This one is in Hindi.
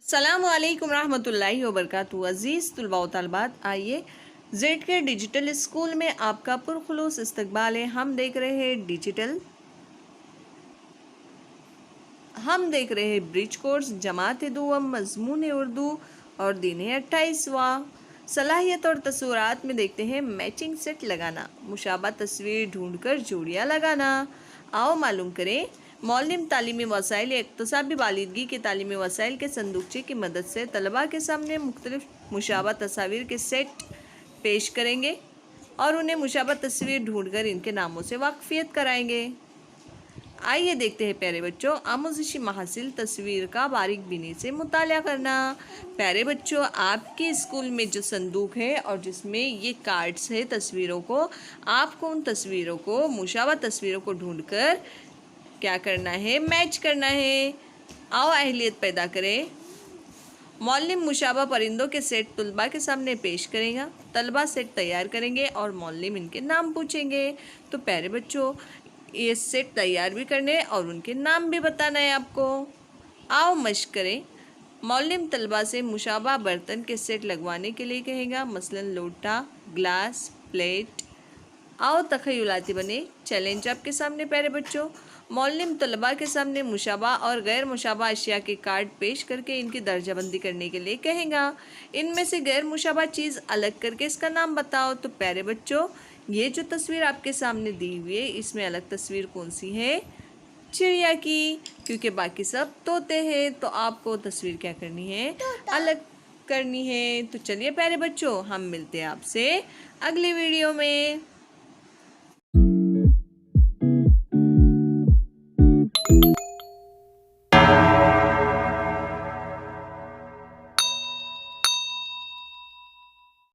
अस्सलामुअलैकुम रहमतुल्लाहि व बरकातुहू। अज़ीज़ तुलबा व तालिबात, आइए जेड के डिजिटल स्कूल में आपका पुरखुलूस इस्तकबाल है। हम देख रहे हैं ब्रिज कोर्स जमात दुअम मज़मून उर्दू और दिन है 28वां। सलाहियत और तस्वीरात में देखते हैं मैचिंग सेट लगाना, मुशाबा तस्वीर ढूंढकर जोड़ियाँ लगाना। आओ मालूम करें मौलिम तालीमी वसाइल इक्तसाबी बालिदगी के तालीमी वसाइल के संदूकचे की मदद से तलबा के सामने मुख्तलिफ मुशाबा तस्वीर के सेट पेश करेंगे और उन्हें मुशाबा तस्वीर ढूंढकर इनके नामों से वाकफियत कराएंगे। आइए देखते हैं प्यारे बच्चों, आमोज़िशी महासिल तस्वीर का बारीक बीनी से मुताला करना। प्यारे बच्चों, आपके स्कूल में जो संदूक है और जिसमें ये कार्ड्स है तस्वीरों को, आपको उन तस्वीरों को मुशाबा तस्वीरों को ढूंढकर क्या करना है, मैच करना है। आओ अहलियत पैदा करें। मौलिम मुशाबा परिंदों के सेट तलबा के सामने पेश करेगा। तलबा सेट तैयार करेंगे और मौलिम इनके नाम पूछेंगे। तो प्यारे बच्चों, ये सेट तैयार भी करने और उनके नाम भी बताना है आपको। आओ मश्क करें। मौलिम तलबा से मुशाबा बर्तन के सेट लगवाने के लिए कहेगा, मसलन लोटा, ग्लास, प्लेट। आओ तखयलाती बने। चैलेंज आपके सामने प्यारे बच्चों। मौलिम तलबा के सामने मुशाबा और गैर मुशाबा अशिया के कार्ड पेश करके इनकी दर्जाबंदी करने के लिए कहेगा। इनमें से गैर मुशाबा चीज़ अलग करके इसका नाम बताओ। तो प्यारे बच्चों, ये जो तस्वीर आपके सामने दी हुई है, इसमें अलग तस्वीर कौन सी है? चिड़िया की, क्योंकि बाकी सब तोते हैं। तो आपको तस्वीर क्या करनी है? अलग करनी है। तो चलिए प्यारे बच्चों, हम मिलते हैं आपसे अगली वीडियो में।